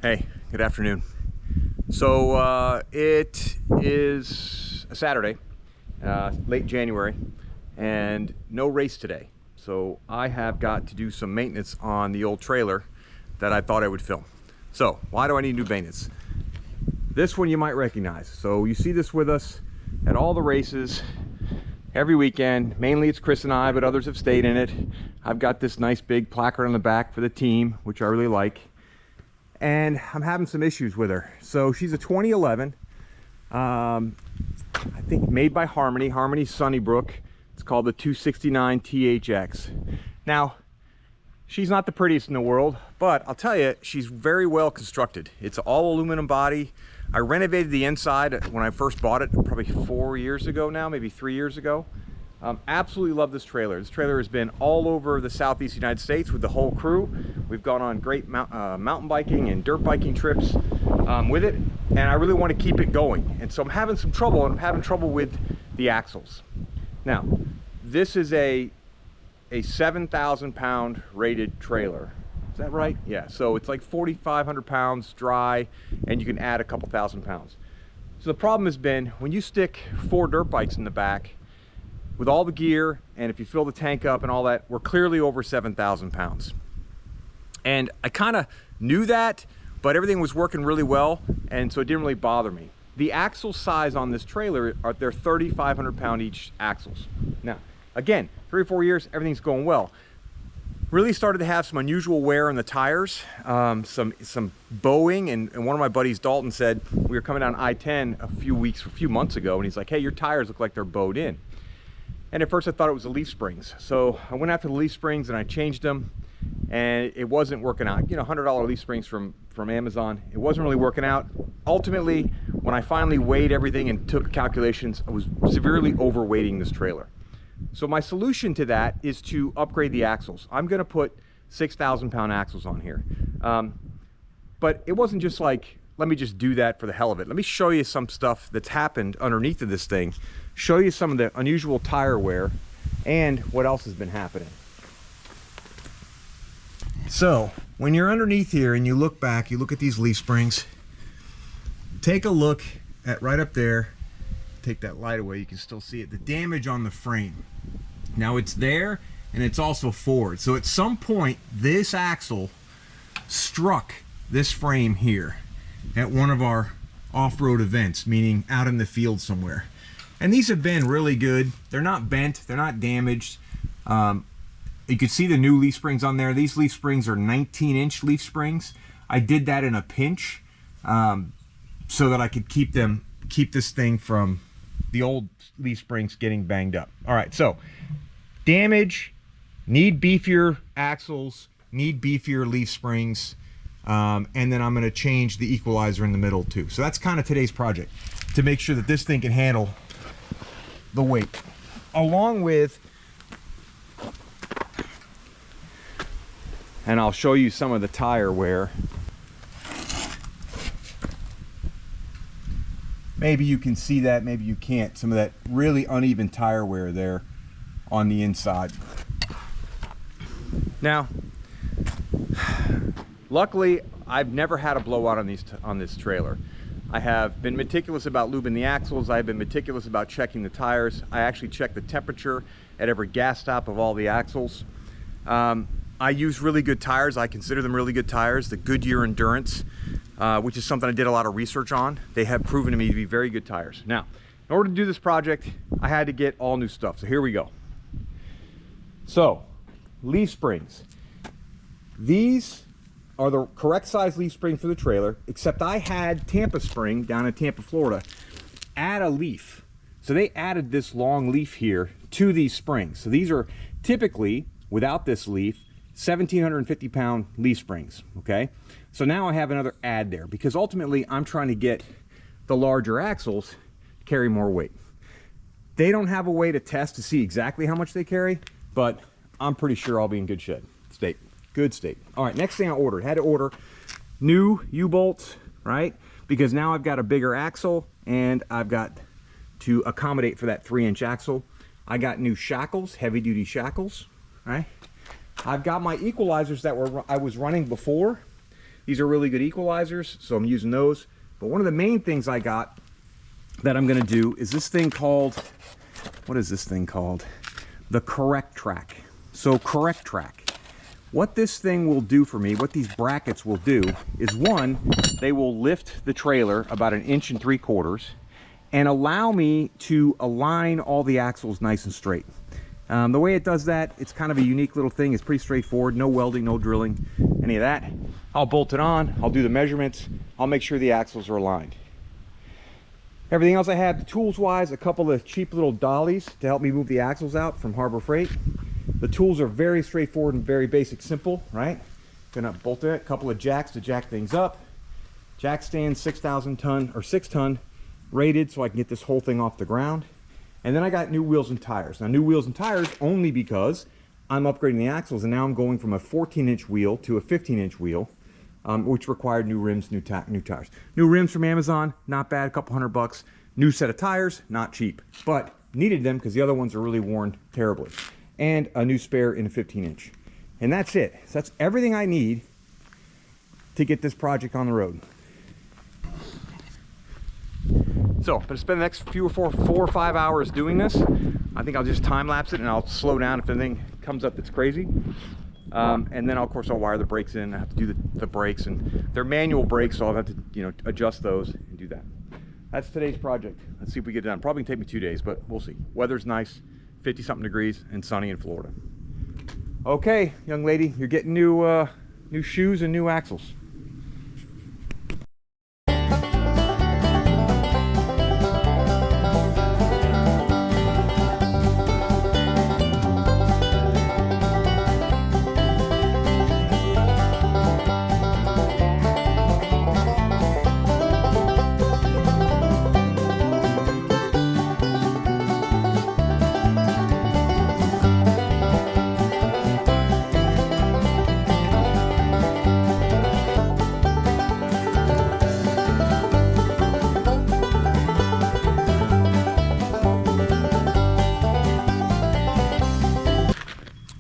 Hey, good afternoon. So it is a Saturday, late January, and no race today. So I have got to do some maintenance on the old trailer that I thought I would film. So why do I need new maintenance? This one you might recognize. So you see this with us at all the races every weekend. Mainly it's Chris and I, but others have stayed in it. I've got this nice big placard on the back for the team, which I really like. And I'm having some issues with her. So she's a 2011, I think made by Harmony Sunnybrook. It's called the 269 THX. Now, she's not the prettiest in the world, but I'll tell you, she's very well constructed. It's all aluminum body. I renovated the inside when I first bought it, probably 4 years ago now, maybe 3 years ago. Absolutely love this trailer. This trailer has been all over the Southeast United States with the whole crew. We've gone on great mountain biking and dirt biking trips with it, and I really want to keep it going. And so I'm having some trouble, and I'm having trouble with the axles. Now, this is a 7,000 pound rated trailer. Is that right? Yeah, so it's like 4,500 pounds dry, and you can add a couple thousand pounds. So the problem has been when you stick 4 dirt bikes in the back, with all the gear, and if you fill the tank up and all that, we're clearly over 7,000 pounds. And I kind of knew that, but everything was working really well, and so it didn't really bother me. The axle size on this trailer they're 3,500 pound each axles. Now, again, 3 or 4 years, everything's going well. Really started to have some unusual wear in the tires, some bowing, and one of my buddies, Dalton, said we were coming down I-10 a few months ago, and he's like, hey, your tires look like they're bowed in. And at first I thought it was the leaf springs. So I went after the leaf springs and I changed them, and it wasn't working out. You know, $100 leaf springs from Amazon. It wasn't really working out. Ultimately, when I finally weighed everything and took calculations, I was severely overweighting this trailer. So my solution to that is to upgrade the axles. I'm gonna put 6,000 pound axles on here. But it wasn't just like, let me just do that for the hell of it. Let me show you some stuff that's happened underneath of this thing, show you some of the unusual tire wear and what else has been happening. So when you're underneath here and you look back, you look at these leaf springs, take a look at right up there. Take that light away, you can still see it, the damage on the frame. Now it's there and it's also forward. So at some point this axle struck this frame here at one of our off-road events, meaning out in the field somewhere. And these have been really good. They're not bent, they're not damaged. You can see the new leaf springs on there. These leaf springs are 19-inch leaf springs. I did that in a pinch so that I could keep this thing from the old leaf springs getting banged up. All right, so damage, need beefier axles, need beefier leaf springs, and then I'm going to change the equalizer in the middle too. So that's kind of today's project, to make sure that this thing can handle the weight, along with, and I'll show you some of the tire wear. Maybe you can see that, maybe you can't. Some of that really uneven tire wear there on the inside. Now, luckily, I've never had a blowout on this trailer. I have been meticulous about lubing the axles. I've been meticulous about checking the tires. I actually check the temperature at every gas stop of all the axles. I use really good tires. I consider them really good tires, the Goodyear Endurance, which is something I did a lot of research on. They have proven to me to be very good tires. Now, in order to do this project, I had to get all new stuff. So here we go. So, leaf springs. These are the correct size leaf spring for the trailer, except I had Tampa Spring down in Tampa, Florida, add a leaf. So they added this long leaf here to these springs. So these are typically, without this leaf, 1,750 pound leaf springs, okay? So now I have another add there, because ultimately I'm trying to get the larger axles to carry more weight. They don't have a way to test to see exactly how much they carry, but I'm pretty sure I'll be in good state. Good state. All right, next thing I ordered, had to order new U-bolts, right? Because now I've got a bigger axle and I've got to accommodate for that 3-inch axle. I got new shackles, heavy duty shackles, right? I've got my equalizers that I was running before. These are really good equalizers, so I'm using those. But one of the main things I got that I'm gonna do is this thing called, what is this thing called? The Correct Track. So Correct Track. What this thing will do for me, what these brackets will do, is one, they will lift the trailer about 1 3/4 inches and allow me to align all the axles nice and straight. The way it does that, it's kind of a unique little thing. It's pretty straightforward, no welding, no drilling, any of that. I'll bolt it on, I'll do the measurements, I'll make sure the axles are aligned. Everything else I have, tools wise, a couple of cheap little dollies to help me move the axles out from Harbor Freight. The tools are very straightforward and very basic, simple, right? Gonna bolt it, a couple of jacks to jack things up. Jack stand 6,000 ton or 6 ton rated so I can get this whole thing off the ground. And then I got new wheels and tires. Now, new wheels and tires only because I'm upgrading the axles, and now I'm going from a 14-inch wheel to a 15-inch wheel, which required new rims, new tires. New rims from Amazon, not bad, a couple $100. New set of tires, not cheap, but needed them because the other ones are really worn terribly. And a new spare in a 15-inch. And that's it. So that's everything I need to get this project on the road. So, I'm gonna spend the next 4 or 5 hours doing this. I think I'll just time lapse it and I'll slow down if anything comes up that's crazy. And then of course I'll wire the brakes in. I have to do the brakes, and they're manual brakes, so I'll have to, adjust those and do that. That's today's project. Let's see if we get it done. Probably take me 2 days, but we'll see. Weather's nice, 50-something degrees and sunny in Florida. Okay, young lady, you're getting new shoes and new axles.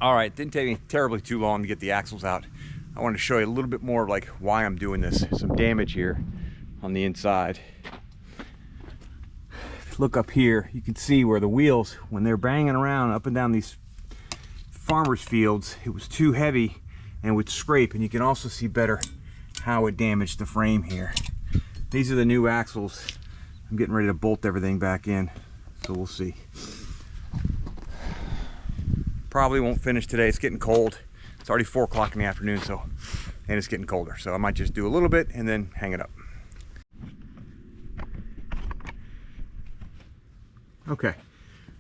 All right, didn't take me terribly too long to get the axles out. I wanted to show you a little bit more of like why I'm doing this. Some damage here on the inside. Look up here, you can see where the wheels, when they're banging around up and down these farmers fields, it was too heavy and would scrape, and you can also see better how it damaged the frame here. These are the new axles. I'm getting ready to bolt everything back in, so we'll see. Probably won't finish today. It's getting cold. It's already 4 o'clock in the afternoon, and it's getting colder. So I might just do a little bit and then hang it up. Okay,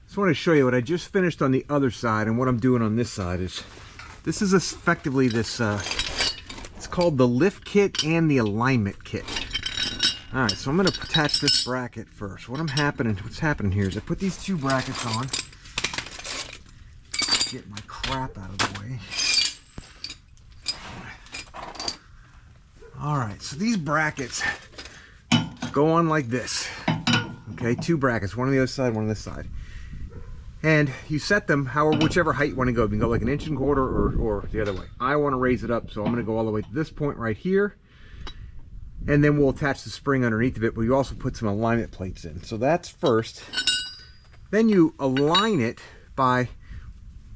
just want to show you what I just finished on the other side, and what I'm doing on this side is, this is effectively this, it's called the lift kit and the alignment kit. All right, so I'm going to attach this bracket first. What's happening here is I put these 2 brackets on. Get my crap out of the way. All right, so these brackets go on like this. Okay, 2 brackets, one on the other side, one on this side. And you set them whichever height you want to go. You can go like 1 1/4 or the other way. I want to raise it up, so I'm going to go all the way to this point right here. And then we'll attach the spring underneath of it, but you also put some alignment plates in. So that's first. Then you align it by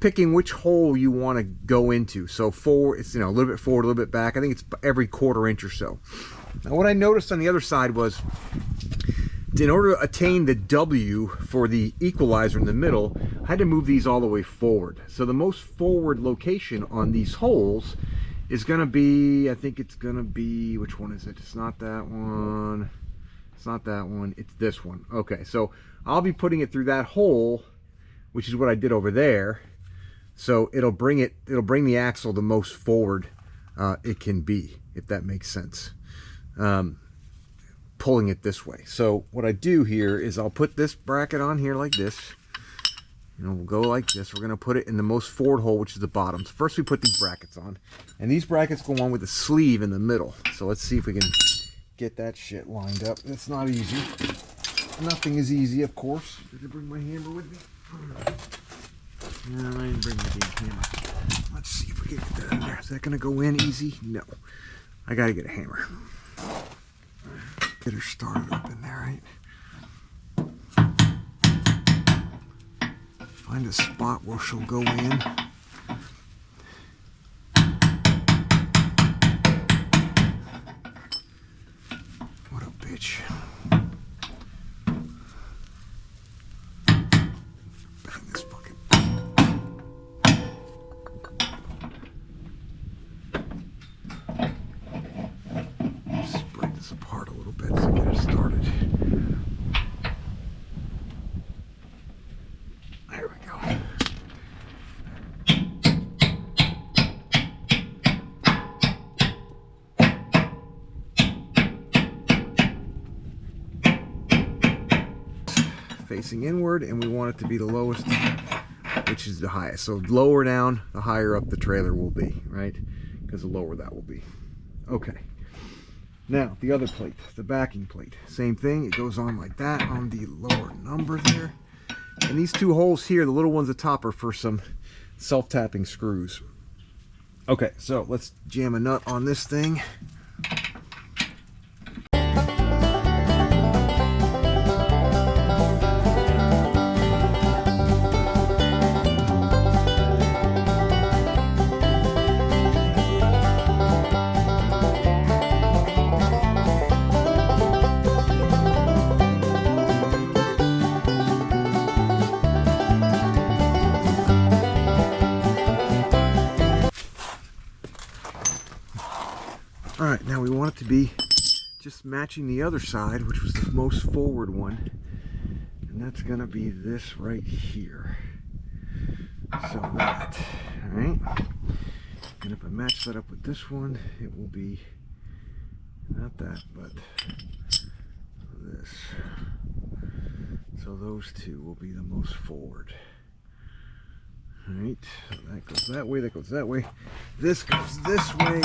picking which hole you want to go into. So forward, it's a little bit forward, a little bit back. I think it's every 1/4 inch or so. Now what I noticed on the other side was, in order to attain the W for the equalizer in the middle, I had to move these all the way forward. So the most forward location on these holes is going to be, I think it's going to be, which one is it? It's not that one. It's not that one. It's this one. Okay, so I'll be putting it through that hole, which is what I did over there. So it'll bring the axle the most forward it can be, if that makes sense. Pulling it this way. So what I do here is I'll put this bracket on here like this. We'll go like this. We're going to put it in the most forward hole, which is the bottom. So first we put these brackets on. And these brackets go on with a sleeve in the middle. So let's see if we can get that shit lined up. It's not easy. Nothing is easy, of course. Did I bring my hammer with me? No, I didn't bring my damn hammer. Let's see if we can get that in there. Is that going to go in easy? No. I gotta get a hammer. Get her started up in there, right? Find a spot where she'll go in. What a bitch. Bang this fucking. Just break this apart a little bit to get her started. There we go. Facing inward, and we want it to be the lowest, which is the highest. So lower down, the higher up the trailer will be, right? Because the lower that will be. Okay. Now, the other plate, the backing plate. Same thing, it goes on like that on the lower number there. And these two holes here, the little ones at the top, are for some self-tapping screws. Okay, so let's jam a nut on this thing. Alright, now we want it to be just matching the other side, which was the most forward one. And that's going to be this right here. So that, alright? And if I match that up with this one, it will be not that, but this. So those two will be the most forward. Alright, so that goes that way, that goes that way. This goes this way.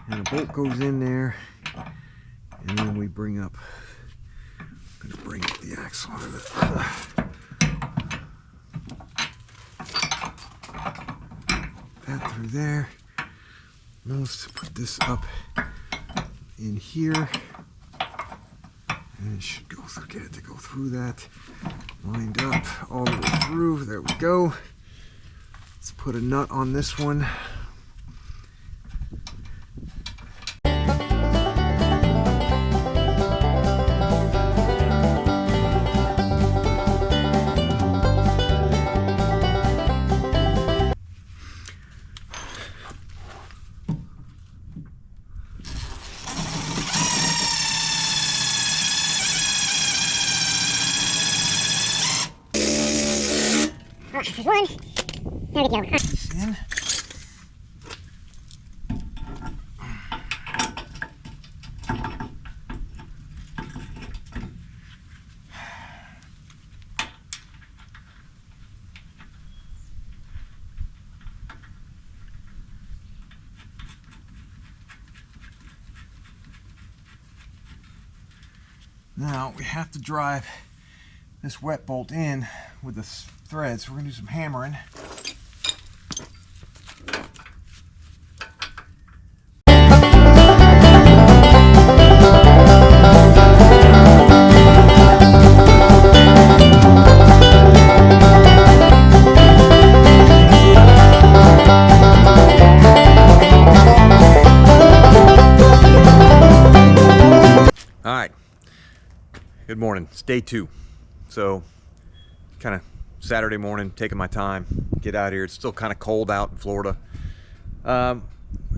And a bolt goes in there, and then we bring up, I'm going to bring up the axle out of it. That through there. Now let's put this up in here, and it should go through, get it to go through that, lined up all the way through. There we go. Let's put a nut on this one. There's one. There we go. This in. Now we have to drive this wet bolt in with the threads. So we're going to do some hammering. All right, good morning. It's day 2. So kind of Saturday morning, taking my time, get out here. It's still kind of cold out in Florida.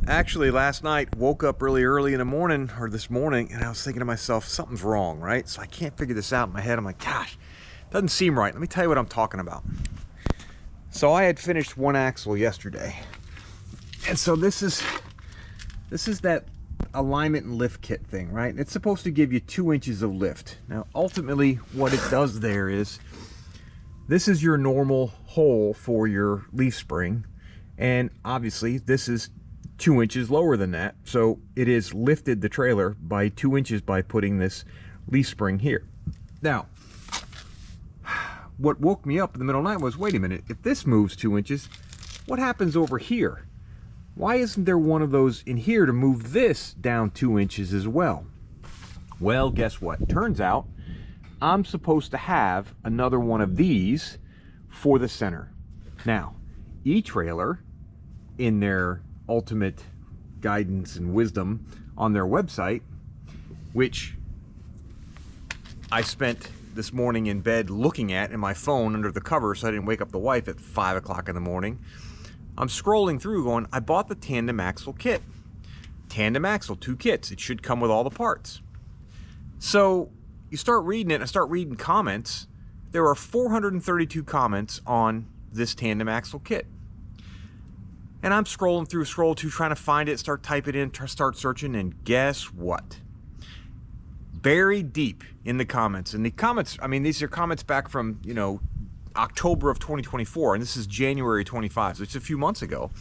Actually, last night, woke up really early in the morning, or this morning, and I was thinking to myself, something's wrong, right? So I can't figure this out in my head. I'm like, gosh, doesn't seem right. Let me tell you what I'm talking about. So I had finished one axle yesterday. And so this is that alignment and lift kit thing, right? It's supposed to give you 2 inches of lift. Now, ultimately, what it does there is, this is your normal hole for your leaf spring, and obviously this is 2 inches lower than that, so it has lifted the trailer by 2 inches by putting this leaf spring here. Now, what woke me up in the middle of the night was, wait a minute, if this moves 2 inches, what happens over here? why isn't there one of those in here to move this down 2 inches as well? Well, guess what? Turns out I'm supposed to have another one of these for the center. Now, eTrailer, in their ultimate guidance and wisdom on their website, which I spent this morning in bed looking at in my phone under the cover so I didn't wake up the wife at 5 o'clock in the morning. I'm scrolling through going, I bought the tandem axle kit. Tandem axle, 2 kits. It should come with all the parts. So you start reading it, and I start reading comments. There are 432 comments on this tandem axle kit. And I'm scrolling through, trying to find it, start typing in, start searching, and guess what? Buried deep in the comments, and the comments, I mean, these are comments back from, you know, October of 2024, and this is January 25, so it's a few months ago.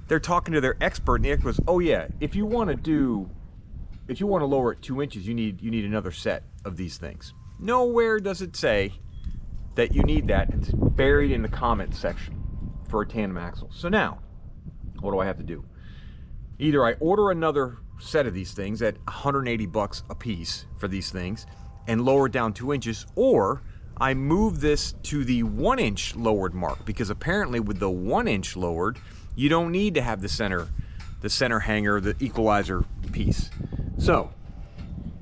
They're talking to their expert, and the expert goes, oh yeah, if you want to lower it 2 inches, you need another set of these things. Nowhere does it say that you need that. It's buried in the comments section for a tandem axle. So now, what do I have to do? Either I order another set of these things at 180 bucks a piece for these things and lower it down 2 inches, or I move this to the 1 inch lowered mark, because apparently with the 1 inch lowered, you don't need to have the center hanger, the equalizer piece. So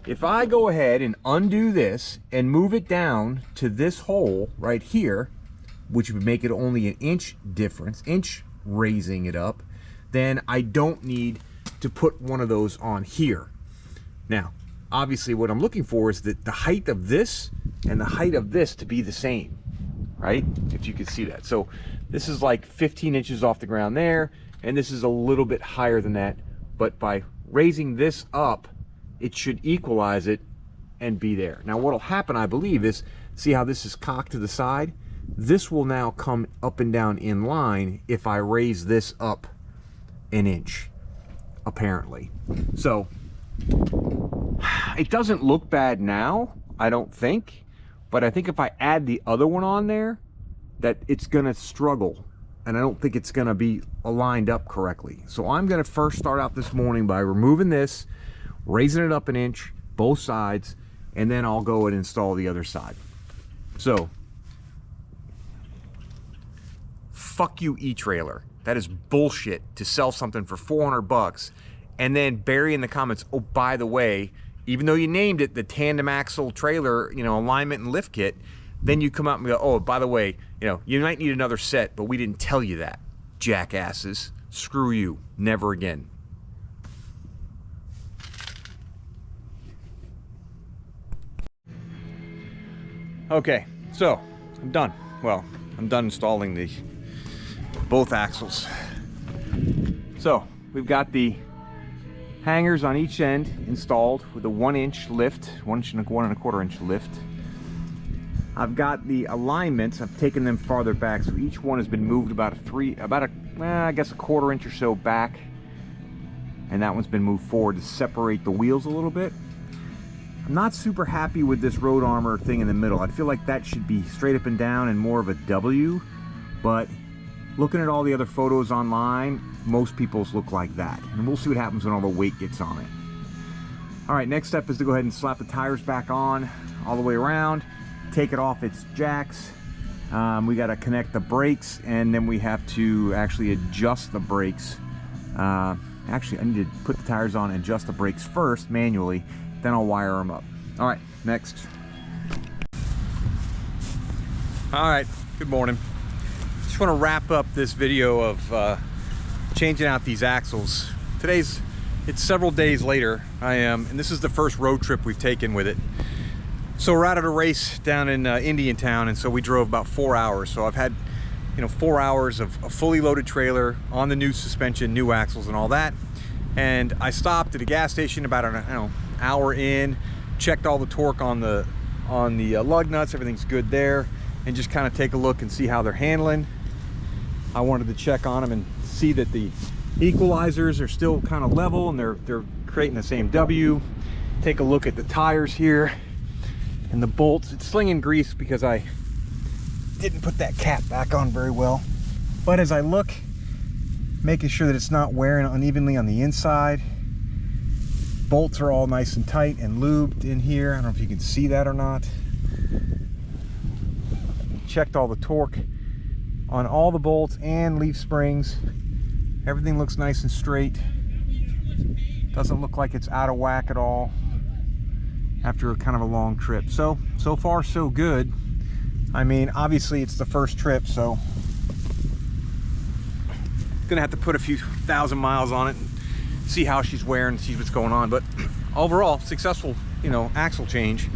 if I go ahead and undo this and move it down to this hole right here, which would make it only an inch difference, inch raising it up, then I don't need to put one of those on here. Now, obviously what I'm looking for is that the height of this and the height of this to be the same, right? If you can see that. So this is like 15 inches off the ground there, and this is a little bit higher than that, but by raising this up, it should equalize it and be there. Now what'll happen, I believe, is, see how this is cocked to the side? This will now come up and down in line if I raise this up an inch, apparently. So it doesn't look bad now, I don't think, but I think if I add the other one on there, that it's gonna struggle, and I don't think it's gonna be aligned up correctly. So I'm gonna first start out this morning by removing this, raising it up an inch, both sides, and then I'll go and install the other side. So, fuck you, eTrailer. That is bullshit to sell something for 400 bucks and then bury in the comments, oh, by the way, even though you named it the tandem axle trailer, you know, alignment and lift kit, then you come out and go, oh, by the way, you know, you might need another set, but we didn't tell you that, jackasses. Screw you. Never again. Okay, so I'm done. Well, I'm done installing both axles. So we've got the hangers on each end installed with a 1 inch lift, 1 and 1/4 inch lift. I've got the alignments, I've taken them farther back, so each one has been moved about I guess a 1/4 inch or so back, and that one's been moved forward to separate the wheels a little bit. I'm not super happy with this road armor thing in the middle. I feel like that should be straight up and down and more of a W, but looking at all the other photos online, most people's look like that. And we'll see what happens when all the weight gets on it. All right, next step is to go ahead and slap the tires back on all the way around, take it off its jacks. We got to connect the brakes, and then we have to actually adjust the brakes. Actually, I need to put the tires on and adjust the brakes first manually, then I'll wire them up. All right, next. All right, good morning. Just want to wrap up this video of changing out these axles. It's several days later, and this is the first road trip we've taken with it. So we're out at a race down in Indian Town, and so we drove about 4 hours. So I've had, 4 hours of a fully loaded trailer on the new suspension, new axles and all that. And I stopped at a gas station about an hour in, checked all the torque on the lug nuts, everything's good there, and just kind of take a look and see how they're handling. I wanted to check on them and see that the equalizers are still kind of level and they're creating the same W. Take a look at the tires here and the bolts. It's slinging grease because I didn't put that cap back on very well. But as I look, making sure that it's not wearing unevenly on the inside. Bolts are all nice and tight and lubed in here. I don't know if you can see that or not. Checked all the torque on all the bolts and leaf springs. Everything looks nice and straight. Doesn't look like it's out of whack at all after a kind of a long trip. So far so good. I mean, obviously it's the first trip, so gonna have to put a few thousand miles on it and see how she's wearing, see what's going on. But overall, successful, you know, axle change.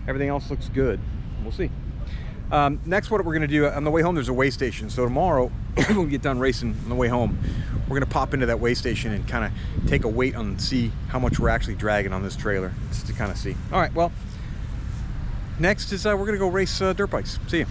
Everything else looks good. We'll see. Next, what we're gonna do, on the way home, there's a weigh station. So tomorrow, when we get done racing on the way home, we're gonna pop into that weigh station and kind of take a weight on and see how much we're actually dragging on this trailer, just to kind of see. All right, well, next is we're gonna go race dirt bikes. See you.